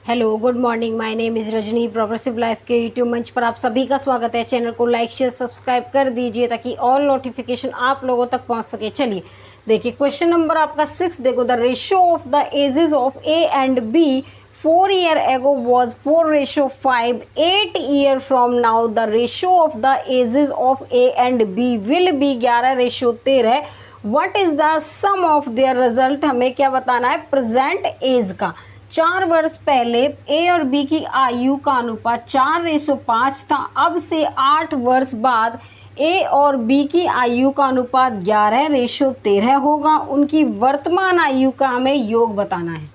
Hello good morning, my name is Rajni. Progressive life के YouTube मंच पर आप सभी का स्वागत है। चैनल को लाइक शेयर सब्सक्राइब कर दीजिए ताकि ऑल नोटिफिकेशन आप लोगों तक पहुंच सके। चलिए देखिए, क्वेश्चन नंबर आपका 6 देखो। The ratio of the ages of A and B 4 year ago was 4:5. 8 year from now the ratio of the ages of A and B will be 11:13. What is the sum of their result? हमें क्या बताना है? Present as का। 4 वर्ष पहले ए और B की आयु का अनुपात 4:5 था। अब से 8 वर्ष बाद ए और बी की आयु का अनुपात 11:13 होगा। उनकी वर्तमान आयु का हमें योग बताना है।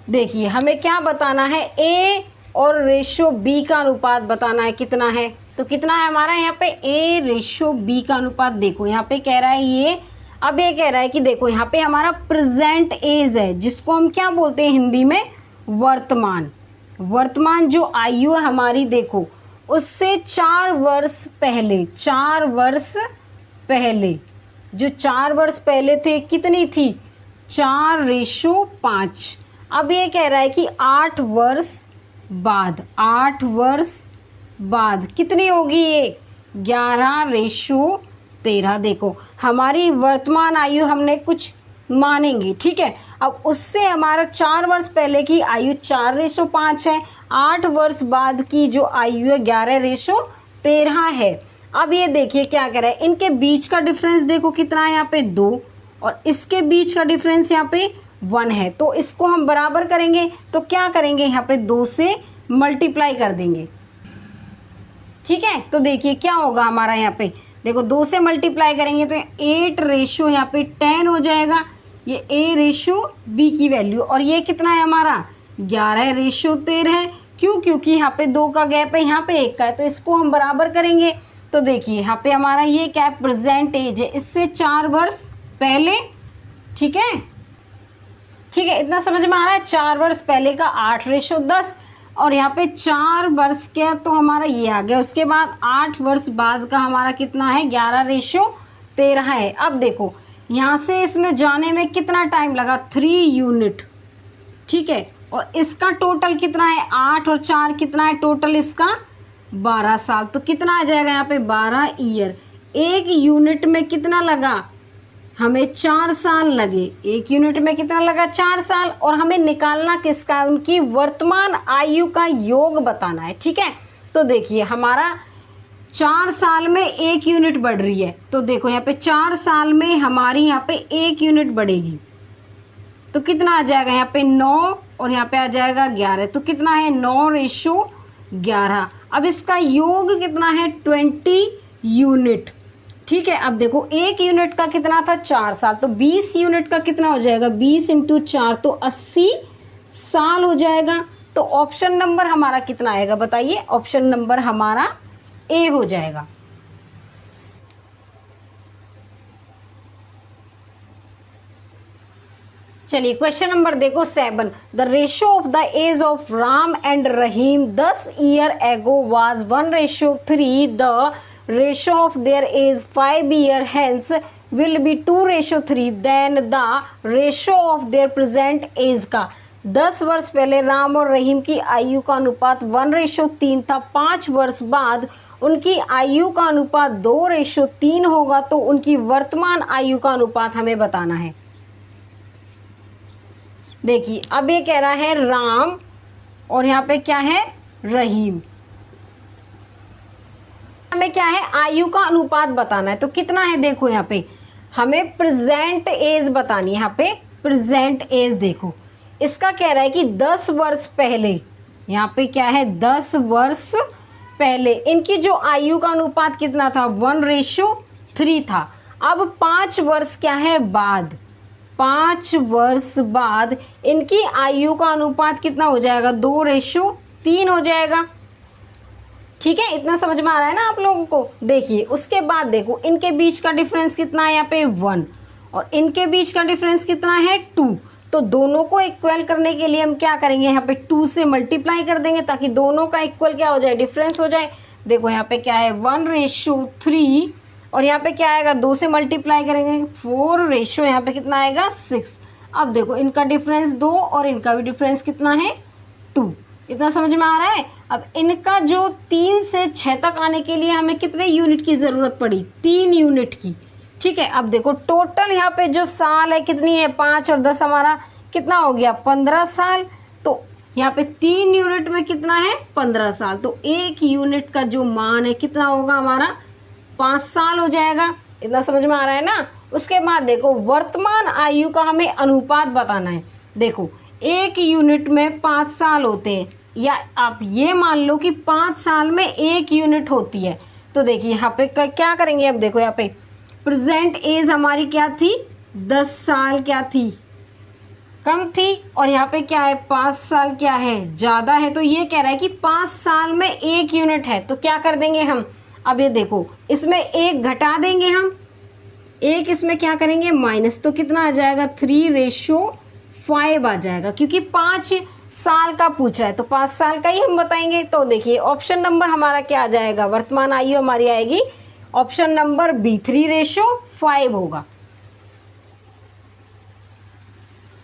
देखिए, हमें क्या बताना है? ए और रेशो बी का अनुपात बताना है। कितना है? तो कितना है हमारा यहाँ पे? ए रेशो बी का अनुपात। देखो यहाँ पे कह रहा है ये, अब ये कह रहा है कि देखो यहाँ पे हमारा प्रेजेंट एज है, जिसको हम क्या बोलते हैं हिंदी में? वर्तमान। वर्तमान जो आयु है हमारी, देखो उससे 4 वर्ष पहले, 4 वर्ष पहले, जो 4 वर्ष पहले थे कितनी थी? 4:5। अब ये कह रहा है कि 8 वर्ष बाद, 8 वर्ष बाद कितनी होगी ये? 11:13। देखो हमारी वर्तमान आयु हमने कुछ मानेंगे, ठीक है। अब उससे हमारा 4 वर्ष पहले की आयु 4:5 है। 8 वर्ष बाद की जो आयु है 11:13 है। अब ये देखिए क्या कह रहा है, इनके बीच का डिफरेंस देखो कितना है यहाँ पे? 2, और इसके बीच का डिफरेंस यहाँ पे 1 है। तो इसको हम बराबर करेंगे तो क्या करेंगे? यहाँ पे 2 से मल्टीप्लाई कर देंगे, ठीक है। तो देखिए क्या होगा हमारा यहाँ पे, देखो 2 से मल्टीप्लाई करेंगे तो 8 यहाँ पे 10 हो जाएगा। ये ए रेशो बी की वैल्यू, और ये कितना है हमारा? 11:13 है। क्यों? क्योंकि यहाँ पे 2 का गैप है, यहाँ पे 1 का है, तो इसको हम बराबर करेंगे। तो देखिए यहाँ पे हमारा ये क्या है? प्रेजेंट एज है, इससे 4 वर्ष पहले, ठीक है। ठीक है, इतना समझ में आ रहा है? 4 वर्ष पहले का 8:10, और यहाँ पे 4 वर्ष के तो हमारा ये आ गया। उसके बाद 8 वर्ष बाद का हमारा कितना है? 11:13 है। अब देखो यहाँ से इसमें जाने में कितना टाइम लगा? 3 यूनिट, ठीक है। और इसका टोटल कितना है? 8 और 4 कितना है टोटल इसका? 12 साल। तो कितना आ जाएगा यहाँ पे? 12 ईयर। 1 यूनिट में कितना लगा? हमें 4 साल लगे। 1 यूनिट में कितना लगा? 4 साल। और हमें निकालना किसका है? उनकी वर्तमान आयु का योग बताना है, ठीक है। तो देखिए हमारा 4 साल में 1 यूनिट बढ़ रही है, तो देखो यहाँ पे 4 साल में हमारी यहाँ पे 1 यूनिट बढ़ेगी, तो कितना आ जाएगा यहाँ पे? 9, और यहाँ पे आ जाएगा 11। तो कितना है? 9:11। अब इसका योग कितना है? 20 यूनिट, ठीक है। अब देखो 1 यूनिट का कितना था? 4 साल। तो 20 यूनिट का कितना हो जाएगा? 20 × 4 तो 80 साल हो जाएगा। तो ऑप्शन नंबर हमारा कितना आएगा बताइए? ऑप्शन नंबर हमारा ए हो जाएगा। चलिए क्वेश्चन नंबर देखो 7। The ratio of the age of Ram and Rahim 10 year ago was 1:3. The ratio of their age 5 year hence will be 2:3. then the ratio of their present age का 10 वर्ष पहले राम और रहीम की आयु का अनुपात 1:3 था। 5 वर्ष बाद उनकी आयु का अनुपात 2:3 होगा। तो उनकी वर्तमान आयु का अनुपात हमें बताना है। देखिए अब ये कह रहा है राम, और यहाँ पे क्या है? रहीम। हमें क्या है? आयु का अनुपात बताना है। तो कितना है? देखो यहाँ पे हमें प्रेजेंट एज बतानी है। यहाँ पे प्रेजेंट एज देखो, इसका कह रहा है कि 10 वर्ष पहले, यहाँ पे क्या है? 10 वर्ष पहले इनकी जो आयु का अनुपात कितना था? 1:3 था। अब 5 वर्ष क्या है? बाद, 5 वर्ष बाद इनकी आयु का अनुपात कितना हो जाएगा? 2:3 हो जाएगा, ठीक है। इतना समझ में आ रहा है ना आप लोगों को? देखिए उसके बाद देखो इनके बीच का डिफरेंस कितना है? यहाँ पे 1, और इनके बीच का डिफरेंस कितना है? 2। तो दोनों को इक्वल करने के लिए हम क्या करेंगे? यहाँ पे 2 से मल्टीप्लाई कर देंगे ताकि दोनों का इक्वल क्या हो जाए? डिफरेंस हो जाए। देखो यहाँ पे क्या है? 1:3, और यहाँ पे क्या आएगा? 2 से मल्टीप्लाई करेंगे 4 यहाँ पे कितना आएगा? 6। अब देखो इनका डिफरेंस 2 और इनका भी डिफरेंस कितना है 2। इतना समझ में आ रहा है। अब इनका जो 3 से 6 तक आने के लिए हमें कितने यूनिट की ज़रूरत पड़ी, 3 यूनिट की। ठीक है, अब देखो टोटल यहाँ पे जो साल है कितनी है, 5 और 10 हमारा कितना हो गया 15 साल। तो यहाँ पे 3 यूनिट में कितना है 15 साल, तो 1 यूनिट का जो मान है कितना होगा हमारा 5 साल हो जाएगा। इतना समझ में आ रहा है ना। उसके बाद देखो वर्तमान आयु का हमें अनुपात बताना है। देखो 1 यूनिट में 5 साल होते हैं, या आप ये मान लो कि 5 साल में 1 यूनिट होती है। तो देखिए यहाँ पे क्या करेंगे, अब देखो यहाँ पे प्रेजेंट एज हमारी क्या थी 10 साल क्या थी कम थी, और यहाँ पे क्या है 5 साल क्या है ज़्यादा है। तो ये कह रहा है कि 5 साल में 1 यूनिट है, तो क्या कर देंगे हम, अब ये देखो इसमें 1 घटा देंगे हम, 1 इसमें क्या करेंगे माइनस, तो कितना आ जाएगा 3:5 आ जाएगा, क्योंकि 5 साल का पूछ रहा है तो 5 साल का ही हम बताएंगे। तो देखिए ऑप्शन नंबर हमारा क्या आ जाएगा, वर्तमान आयु हमारी आएगी ऑप्शन नंबर बी 3:5 होगा।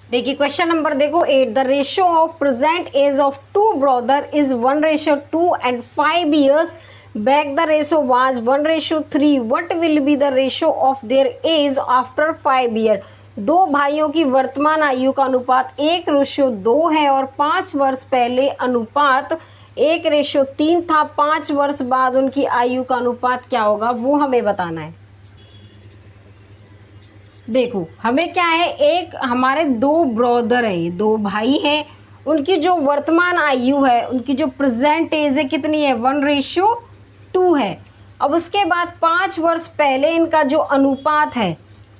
देखिए क्वेश्चन नंबर देखो 8, the ratio of present age of 2 brother is 1:2 and 5 years back the ratio was 1:3. What will be the ratio of their age after 5 years? 2 भाइयों की वर्तमान आयु का अनुपात 1:2 है और 5 वर्ष पहले अनुपात 1:3 था। 5 वर्ष बाद उनकी आयु का अनुपात क्या होगा वो हमें बताना है। देखो हमें क्या है, एक हमारे 2 ब्रदर है, ये 2 भाई हैं, उनकी जो वर्तमान आयु है, उनकी जो प्रेजेंट एज है कितनी है 1:2 है। अब उसके बाद 5 वर्ष पहले इनका जो अनुपात है,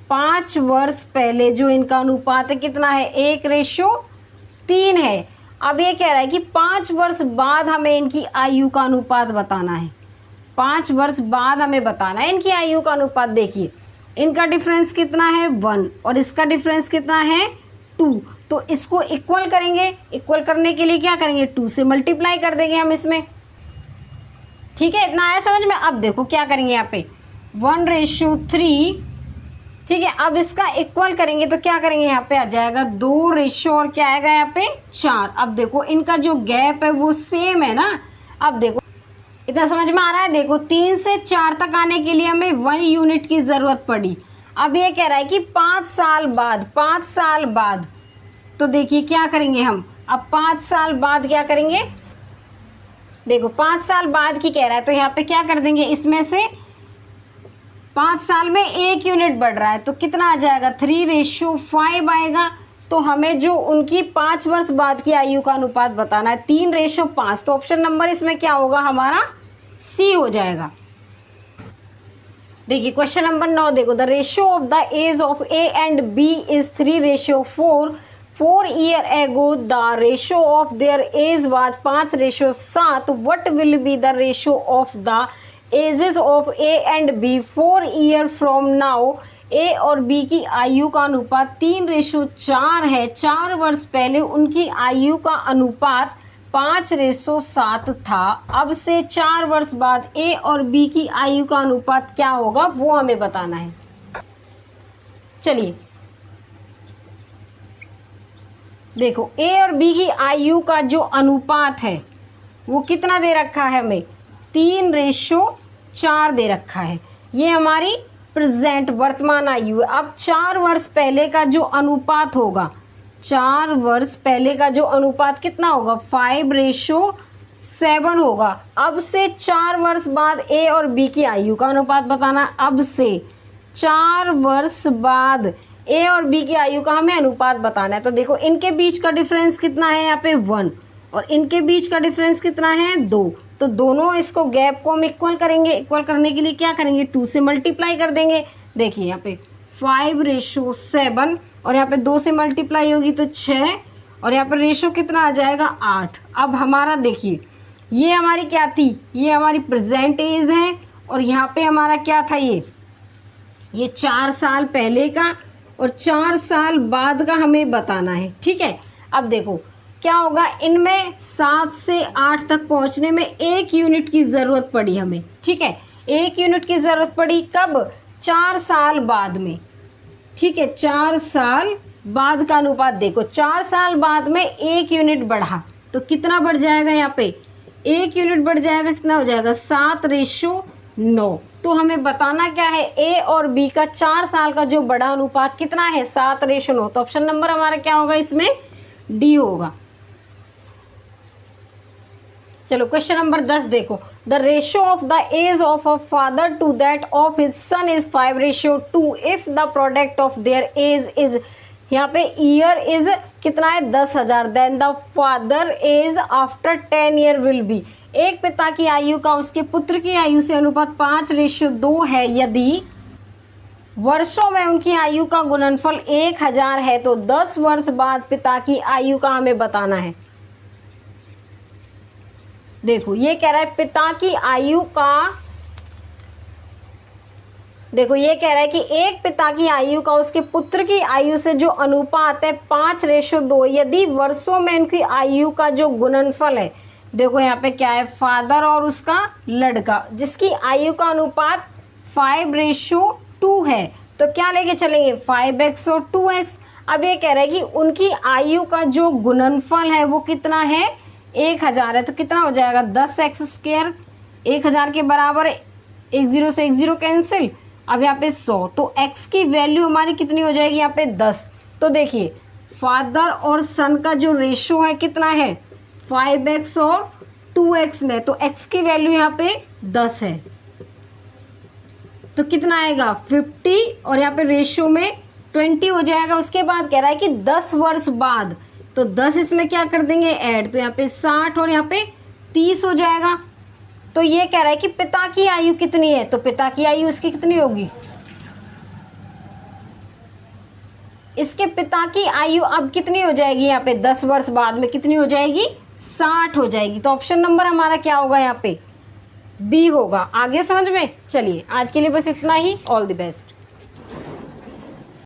5 वर्ष पहले जो इनका अनुपात है कितना है 1:3 है। अब ये कह रहा है कि 5 वर्ष बाद हमें इनकी आयु का अनुपात बताना है। 5 वर्ष बाद हमें बताना है इनकी आयु का अनुपात। देखिए इनका डिफरेंस कितना है 1 और इसका डिफरेंस कितना है 2, तो इसको इक्वल करेंगे। इक्वल करने के लिए क्या करेंगे 2 से मल्टीप्लाई कर देंगे हम इसमें। ठीक है, इतना आया समझ में। अब देखो क्या करेंगे यहाँ पे 1:3। ठीक है, अब इसका इक्वल करेंगे तो क्या करेंगे, यहाँ पे आ जाएगा 2 और क्या आएगा यहाँ पे 4। अब देखो इनका जो गैप है वो सेम है ना। अब देखो इतना समझ में आ रहा है। देखो 3 से 4 तक आने के लिए हमें 1 यूनिट की ज़रूरत पड़ी। अब ये कह रहा है कि 5 साल बाद, तो देखिए क्या करेंगे हम, अब 5 साल बाद क्या करेंगे, देखो 5 साल बाद की कह रहा है तो यहाँ पे क्या कर देंगे, इसमें से 5 साल में 1 यूनिट बढ़ रहा है तो कितना आ जाएगा 3:5 आएगा। तो हमें जो उनकी 5 वर्ष बाद की आयु का अनुपात बताना है 3:5, तो ऑप्शन नंबर इसमें क्या होगा हमारा सी हो जाएगा। देखिए क्वेश्चन नंबर 9 देखो, the ratio of the age of A and B is 3:4। 4 years ago the ratio of their age was 5:7. What will be the ratio of the ages of A and B 4 years from now? A और B की आयु का अनुपात 3:4 है। 4 वर्ष पहले उनकी आयु का अनुपात 5:7 था। अब से 4 वर्ष बाद A और B की आयु का अनुपात क्या होगा वो हमें बताना है। चलिए देखो A और B की आयु का जो अनुपात है वो कितना दे रखा है हमें 3:4 दे रखा है। ये हमारी प्रेजेंट वर्तमान आयु है। अब 4 वर्ष पहले का जो अनुपात होगा, 4 वर्ष पहले का जो अनुपात कितना होगा 5:7 होगा। अब से 4 वर्ष बाद A और B की आयु का अनुपात बताना। अब से 4 वर्ष बाद A और B की आयु का हमें अनुपात बताना है। तो देखो इनके बीच का डिफरेंस कितना है यहाँ पे 1 और इनके बीच का डिफरेंस कितना है 2। तो दोनों इसको गैप को हम इक्वल करेंगे। इक्वल करने के लिए क्या करेंगे 2 से मल्टीप्लाई कर देंगे। देखिए यहाँ पे 5:7 और यहाँ पे 2 से मल्टीप्लाई होगी तो 6 और यहाँ पर रेशो कितना आ जाएगा 8। अब हमारा देखिए ये हमारी क्या थी, ये हमारी प्रेजेंट एज है और यहाँ पे हमारा क्या था ये 4 साल पहले का और 4 साल बाद का हमें बताना है। ठीक है, अब देखो क्या होगा, इनमें 7 से 8 तक पहुंचने में 1 यूनिट की ज़रूरत पड़ी हमें। ठीक है, 1 यूनिट की ज़रूरत पड़ी कब 4 साल बाद में। ठीक है, 4 साल बाद का अनुपात देखो, 4 साल बाद में 1 यूनिट बढ़ा तो कितना बढ़ जाएगा, यहाँ पे 1 यूनिट बढ़ जाएगा, कितना हो जाएगा 7:9। तो हमें बताना क्या है, ए और बी का 4 साल का जो बड़ा अनुपात कितना है 7:9। तो ऑप्शन नंबर हमारा क्या होगा, इसमें डी होगा। चलो क्वेश्चन नंबर 10 देखो, the ratio of the age of a father to that of his son is 5:2 if the product of their age is, यहाँ पे ईयर इज कितना है 10,000, then the father age after 10 year will be. एक पिता की आयु का उसके पुत्र की आयु से अनुपात 5:2 है यदि वर्षों में उनकी आयु का गुणनफल 1000 है तो 10 वर्ष बाद पिता की आयु का हमें बताना है। देखो ये कह रहा है पिता की आयु का, देखो ये कह रहा है कि एक पिता की आयु का उसके पुत्र की आयु से जो अनुपात है 5:2 यदि वर्षों में उनकी आयु का जो गुणनफल है, देखो यहाँ पे क्या है फादर और उसका लड़का जिसकी आयु का अनुपात 5:2 है, तो क्या लेके चलेंगे 5x और 2x। अब ये कह रहा है कि उनकी आयु का जो गुणनफल है वो कितना है 1000 है, तो कितना हो जाएगा 10x², 1000 के बराबर, 10 से 10 कैंसिल, अब यहाँ पे 100, तो x की वैल्यू हमारी कितनी हो जाएगी यहाँ पे 10। तो देखिए फादर और सन का जो रेशो है कितना है 5x और 2x में, तो x की वैल्यू यहाँ पे 10 है, तो कितना आएगा 50 और यहाँ पे रेशो में 20 हो जाएगा। उसके बाद कह रहा है कि 10 वर्ष बाद, तो 10 इसमें क्या कर देंगे ऐड, तो यहाँ पे 60 और यहाँ पे 30 हो जाएगा। तो ये कह रहा है कि पिता की आयु कितनी है, तो पिता की आयु इसकी कितनी होगी, इसके पिता की आयु अब कितनी हो जाएगी यहाँ पे 10 वर्ष बाद में कितनी हो जाएगी 60 हो जाएगी। तो ऑप्शन नंबर हमारा क्या होगा यहाँ पे बी होगा। आगे समझ में, चलिए आज के लिए बस इतना ही, ऑल द बेस्ट।